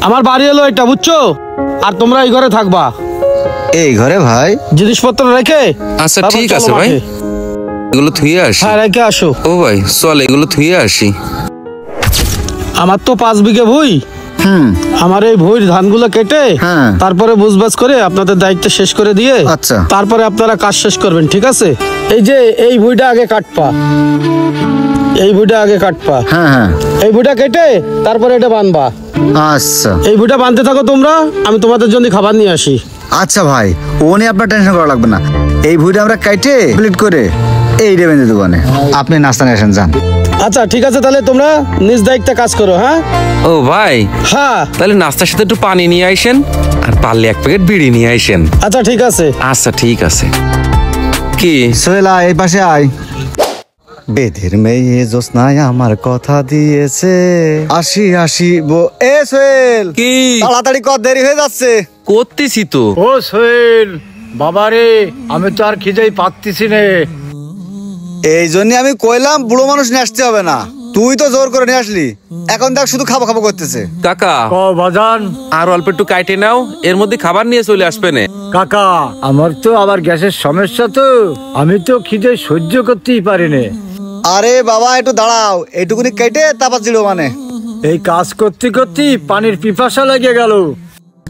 আমার বাড়ি হলো এটা, বুঝছো? আর তোমরা এই ঘরে থাকবা। এই ঘরে ভাই? জিনিসপত্র রেখে। আচ্ছা ঠিক আছে ভাই, এগুলো থুয়ে আসি। হ্যাঁ রেখে আসো। ও ভাই চল এগুলো থুয়ে আসি। আমার তো 5 বিঘে ভুই। আমার এই ভুঁইর ধানগুলো কেটে তারপরে বুঝবাজ করে আপনাদের দায়িত্ব শেষ করে দিয়ে তারপরে আপনারা কাজ শেষ করবেন, ঠিক আছে? এই যে এই ভুঁইটা আগে কাটপা, এই ভুঁইটা আগে কাটপা। এই ভুঁইটা কেটে তারপরে এটা বানবা। আচ্ছা এই ভুঁইটা বানতে থাকো তোমরা, আমি তোমাদের জন্য খাবার নিয়ে আসি। আচ্ছা ভাই, ও নিয়ে আপনার টেনশন করা লাগবে না। এই ভুঁইটা আমরা কাটে প্লেট করে এই দেবেন দোকানে, আপনি নাস্তা নিয়ে আসেন যান। আচ্ছা ঠিক আছে, তাহলে তোমরা নিজ দায়িত্বে কাজ করো। হ্যাঁ ও ভাই, হ্যাঁ তাহলে নাস্তার সাথে একটু পানি নিয়ে আইসেন, আর পারলে 1 প্যাকেট বিড়ি নিয়ে আইসেন। আচ্ছা ঠিক আছে। আচ্ছা ঠিক আছে। কি সোহেলা এই পাশে আয়। বেদের মেয়ে জোসনায় আমার কথা দিয়েছে, আসি আসি এ সোহেল, কি তাড়াতাড়ি কর, দেরি হয়ে যাচ্ছে। করতেছি তো। ও সোহেল বাবারে, আমি তো আর খিদেই পাচ্ছি না। এই জন্য আমি কইলাম বুড়ো মানুষ নিয়ে আসতে হবে না, তুই তো জোর করে নিয়ে আসলি। এখন দেখ শুধু খাবো খাবো করতেছে। কাকা বাজান, আর অল্প একটু কাটে নাও, এর মধ্যে খাবার নিয়ে চলে আসবে না। কাকা আমার তো আবার গ্যাসের সমস্যা, তো আমি তো খিদে সহ্য করতেই পারি না। আরে বাবা একটু দাঁড়াও, এইটুকুনি কেটে তারপর ছিল মানে। এই কাজ করতে করতে পানির পিপাসা লেগে গেল।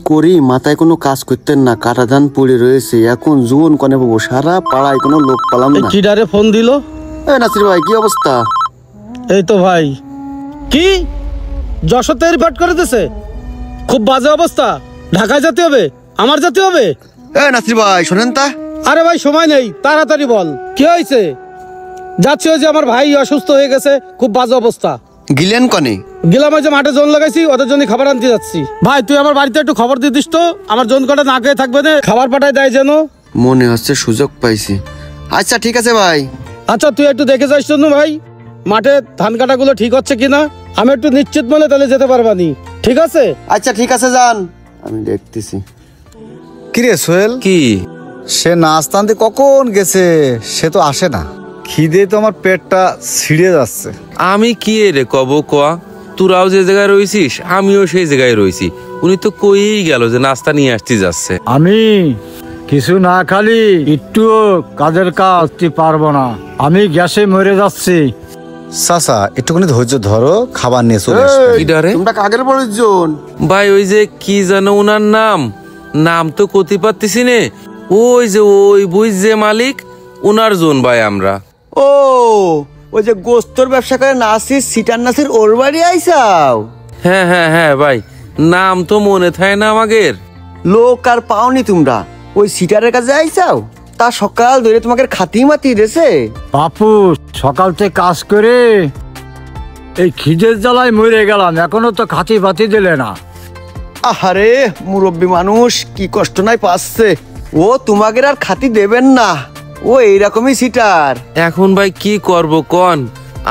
করি মাথায় কোনো কাজ করতেন না, কাটা ধান পড়ে রয়েছে, এখন জুন কনে পাবো, সারা পাড়ায় কোনো লোক পালাম না। কিডারে ফোন দিল? নাসির ভাই কি অবস্থা? এই তো ভাই। কি যশোর তৈরি পাট করে দিছে? খুব বাজে অবস্থা, ঢাকায় যেতে হবে, আমার যেতে হবে। নাসির ভাই শোনেন তা। আরে ভাই সময় নেই, তাড়াতাড়ি বল কি হয়েছে। যাচ্ছি, ওই যে আমার ভাই অসুস্থ হয়ে গেছে, খুব বাজে অবস্থা। গিলেন কনে? গেলাম, ওই যে মাঠে জোন লাগাইছি, ওদের জন্য খাবার আনতে যাচ্ছি। ভাই তুই আমার বাড়িতে একটু খবর দিয়ে দিস তো, আমার জোন কটা না খেয়ে থাকবে না, খাবার পাঠায় দেয় যেন। মনে হচ্ছে সুযোগ পাইছি। আচ্ছা ঠিক আছে ভাই। আচ্ছা তুই একটু দেখে যাস জন্য ভাই, মাঠে ধান কাটাগুলো ঠিক হচ্ছে কিনা, আমি একটু নিশ্চিত বলে তাহলে যেতে পারবানি, ঠিক আছে? আচ্ছা ঠিক আছে যান, আমি দেখতেছি। কিরে সোহেল, কি সে নাস্তা আনতে কখন গেছে, সে তো আসে না। খিদে তো আমার পেটটা ছিঁড়ে যাচ্ছে। আমি কি রে কব কোয়া, তোরাও যে জায়গায় রইছিস আমিও সেই জায়গায় রইছি। উনি তো কইই গেল যে নাস্তা নিয়ে আসতে যাচ্ছে। আমি কিছু না খালি একটুও কাজের কাজ করতে পারবো না, আমি গ্যাসে মরে যাচ্ছি। চাচা একটুখানি ধৈর্য ধরো, খাবার নিয়ে চলে আসবে। কি ডারে তোমরা কাগের পরিজন? ভাই ওই যে কি জানো ওনার নাম তো কতি পারতেছি নে, ওই যে ওই বুঝ যে মালিক, ওনার জোন ভাই আমরা। ও ওই যে গোস্তর ব্যবসা করে নাসির, সিটার নাসির, ওর বাড়ি আইসাও? হ্যাঁ হ্যাঁ হ্যাঁ ভাই, নাম তো মনে থাকে না আমাদের। লোক আর পাওনি তোমরা, ওই সিটারের কাছে আইসাও? তা সকাল ধরে তোমাকে খাতি মাতি দেছে? বাপু সকাল থেকে কাজ করে এই খিদের জ্বালায় মরে গেলাম, এখনো তো খাতি বাতি দিলে না। আহারে মুরব্বী মানুষ কি কষ্ট নাই পাচ্ছে, ও তোমাকে আর খাতি দেবেন না, ও এইরকমই সিটার। এখন ভাই কি করব কন,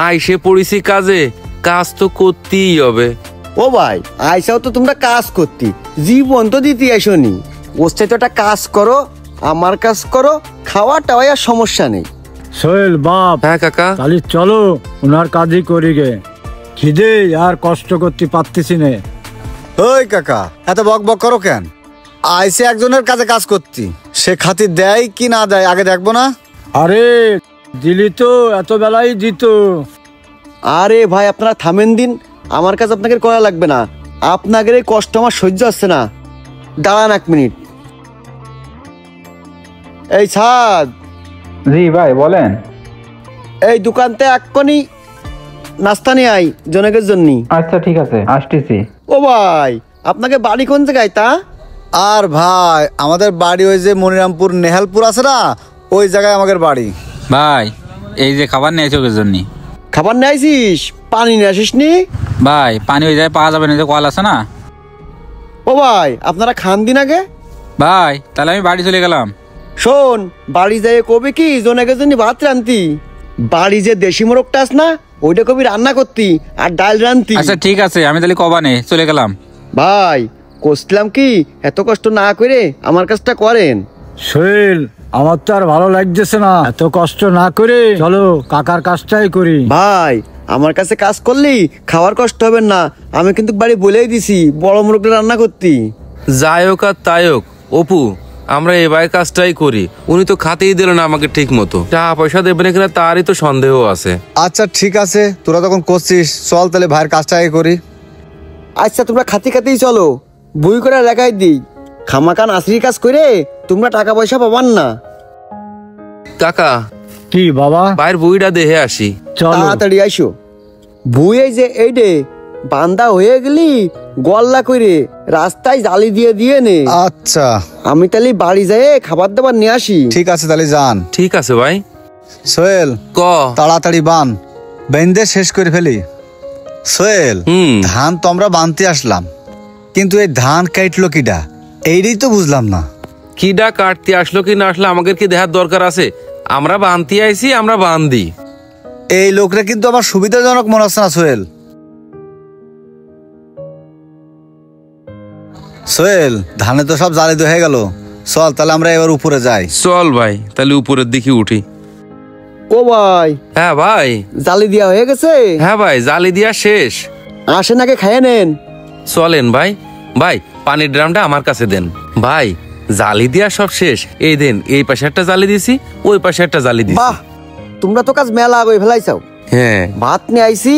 আইসে পড়েছি কাজে, কাজ তো করতেই হবে। ও ভাই আইসাও তো তোমরা কাজ করতি, জীবন তো দিতে আসনি, ওর চাইতে একটা কাজ করো, আমার কাজ করো, খাওয়া টাওয়া আর সমস্যা নেই। সোহেল বাপ। হ্যাঁ কাকা। তাহলে চলো ওনার কাজই করি গে, খিদে আর কষ্ট করতে পারতেছি না। ওই কাকা এত বক বক করো কেন? আইসে একজনের কাছে কাজ করতি, সে খাতির দেয় কি না দেয় আগে দেখবো না? আরে দিলি তো, এত বেলাই দিত। আরে ভাই আপনারা থামেন দিন, আমার কাজ আপনাকে করা লাগবে না, আপনাদের এই কষ্ট আমার সহ্য হচ্ছে না। দাঁড়ান 1 মিনিট। এই ছাদ। জি ভাই বলেন। এই দোকানতে এক্ষুনি নাস্তা নিয়ে আই জনকের জন্য। আচ্ছা ঠিক আছে আসতেছি। ও ভাই আপনাকে বাড়ি কোন জায়গায় তা? আর ভাই আমাদের বাড়ি ওই যে মনিরামপুর নেহালপুর আছে না, ওই জায়গায় আমাদের বাড়ি। ভাই এই যে খাবার নিয়ে চোখের জন্য। খাবার নিয়ে আইসিস? পানি নিয়ে আসিস নি? ভাই পানি ওই জায়গায় পাওয়া যাবে না, যে কল আছে না। ও ভাই আপনারা খান দিন আগে। ভাই তাহলে আমি বাড়ি চলে গেলাম। শোন বাড়ি যাই কবি কি জনকের জন্য ভাত রান্তি, বাড়ি যে দেশি মোরগটা আস না ওইটা কবি রান্না করতি আর ডাল রান্তি। আচ্ছা ঠিক আছে, আমি তাহলে কবানে চলে গেলাম। ভাই কষলাম কি এত কষ্ট না করে আমার কাজটা করেন। সোহেল আমার তো আর ভালো লাগতেছে না, এত কষ্ট না করে চলো কাকার কাজটাই করি। ভাই আমার কাছে কাজ করলি খাওয়ার কষ্ট হবে না। আমি কিন্তু বাড়ি বলেই দিছি বড় মুরগি রান্না করতি। যাই হোক আর তাই হোক অপু, আমরা এবার কাজটাই করি। উনি তো খাতেই দিল না আমাকে ঠিক মতো, টাকা পয়সা দেবে না কিনা তারই তো সন্দেহ আছে। আচ্ছা ঠিক আছে, তোরা তখন করছিস, চল তাহলে ভাইয়ের কাজটাই করি। আচ্ছা তোমরা খাতি খাতেই চলো, বই করে লেখাই দিই। খামাকান আসরি কাজ করে তোমরা টাকা পয়সা পাবান না। কাকা, কি বাবা? ভাইয়ের বইটা দেখে আসি। চলো। তাড়াতাড়ি আইসো। বই এই যে এই ডে বান্দা হয়ে গেলি গল্লা করে রাস্তায় জালি দিয়ে দিয়ে নে। আচ্ছা আমি তাহলে বাড়ি যেয়ে খাবার দাবার নিয়ে আসি। ঠিক আছে তাহলে যান। ঠিক আছে ভাই। সোহেল ক তাড়াতাড়ি বান, বেঁধে শেষ করে ফেলি। সোহেল, ধান তো আমরা বানতে আসলাম, কিন্তু এই ধান কাটলো কিডা এইটাই তো বুঝলাম না। কিডা কাটতে আসলো কি না আসলো আমাদের কি দেখার দরকার আছে? আমরা বানতে আইছি, আমরা বান্ধি। এই লোকরা কিন্তু আমার সুবিধাজনক মনে হচ্ছে না সোহেল। সোহেল, ধানে তো সব জালিদ হয়ে গেল, চল তাহলে আমরা এবার উপরে যাই। চল ভাই তাহলে উপরের দিকে উঠি। ও ভাই। হ্যাঁ ভাই। জালি দেওয়া হয়ে গেছে? হ্যাঁ ভাই, জালি দিয়া শেষ। আসেন আগে খাইয়ে নেন। চলেন ভাই। ভাই পানির ড্রামটা আমার কাছে দেন। ভাই জালি দিয়া সব শেষ, এই দেন, এই পাশে একটা জালি দিছি, ওই পাশে একটা জালি দিছি। বাহ, তোমরা তো কাজ মেলা আগে ফেলাইছাও। হ্যাঁ, ভাত নিয়ে আইছি,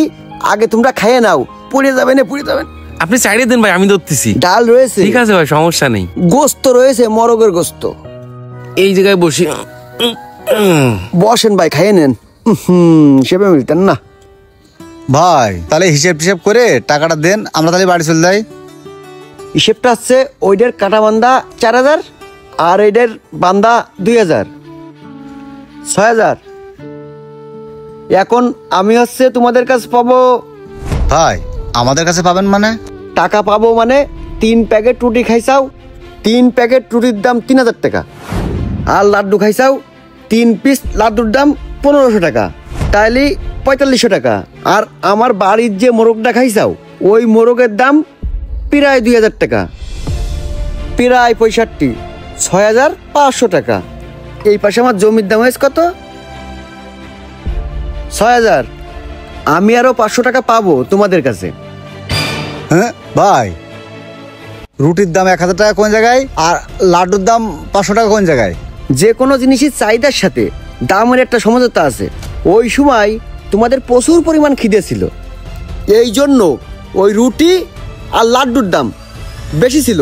আগে তোমরা খাইয়ে নাও। পুড়ে যাবেন পুড়ে যাবেন। আপনি চাইড়ে দেন ভাই, আমি ধরতেছি। ডাল রয়েছে? ঠিক আছে ভাই, সমস্যা নেই। গোস্ত রয়েছে, মরগের গোস্ত। এই জায়গায় বসি। বসেন ভাই, খাইয়ে নেন। হিসেবে মিলতেন না ভাই। তাহলে হিসেব টিসেব করে টাকাটা দেন, আমরা তাহলে বাড়ি চলে যাই। হিসেবটা হচ্ছে ওইটার কাটা বান্দা 4000 আর এইটার বান্দা 2000, 6000। এখন আমি হচ্ছে তোমাদের কাছে পাবো। ভাই আমাদের কাছে পাবেন মানে? টাকা পাবো মানে 3 প্যাকেট রুটি খাইছাও, 3 প্যাকেট রুটির দাম 3000 টাকা। আর লাড্ডু খাইছাও 3 পিস লাড্ডুর দাম 1500 টাকা, তাইলে 4500 টাকা। আর আমার বাড়ির যে মোরগটা খাইছাও ওই মোরগের দাম প্রায় 2000 টাকা, প্রায় 65, 6500 টাকা। এই পাশে আমার জমির দাম হয়েছে কত? 6000। আমি আরো 500 টাকা পাবো তোমাদের কাছে। হ্যাঁ ভাই, রুটির দাম 1000 টাকা কোন জায়গায়, আর লাড্ডুর দাম 500 টাকা কোন জায়গায়? যে কোনো জিনিসের চাহিদার সাথে দামের একটা সমঝোতা আছে। ওই সময় তোমাদের প্রচুর পরিমাণ খিদে ছিল, এই জন্য ওই রুটি আর লাড্ডুর দাম বেশি ছিল।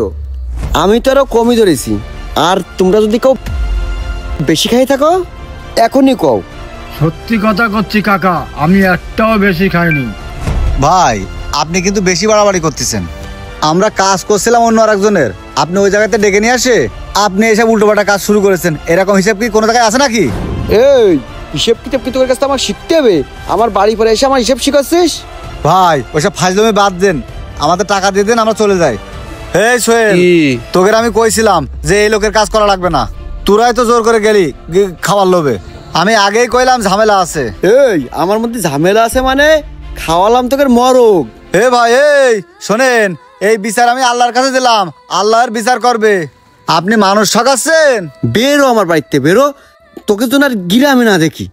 আমি তো আরো কমই ধরেছি। আর তোমরা যদি কেউ বেশি খাই থাকো এখনই কও। সত্যি কথা করছি কাকা, আমি একটাও বেশি খাইনি। ভাই আপনি কিন্তু বেশি বাড়াবাড়ি করতেছেন। আমরা কাজ করছিলাম অন্য আরেকজনের, আপনি ওই জায়গাতে ডেকে নিয়ে আসে আপনি এসব উল্টোপাল্টা কাজ শুরু করেছেন। এরকম হিসাব কি কোনো জায়গায় আছে নাকি? এই হিসেব কিতাব কি তোর কাছে আমার শিখতে হবে? আমার বাড়ি পরে এসে আমার হিসেব শিখাচ্ছিস? ভাই ওইসব ফাজলামি বাদ দেন, আমাদের টাকা দিয়ে দেন, আমরা চলে যাই। এই সোহেল, তোকে আমি কইছিলাম যে এই লোকের কাজ করা লাগবে না, তোরাই তো জোর করে গেলি খাওয়ার লোভে। আমি আগেই কইলাম ঝামেলা আছে। এই আমার মধ্যে ঝামেলা আছে মানে? খাওয়ালাম তোকে মরগ। হে ভাই, এই শোনেন, এই বিচার আমি আল্লাহর কাছে দিলাম, আল্লাহর বিচার করবে। আপনি মানুষ ঠকাচ্ছেন। বেরো আমার বাড়িতে, বেরো, তোকে তো আর গিরামে না দেখি।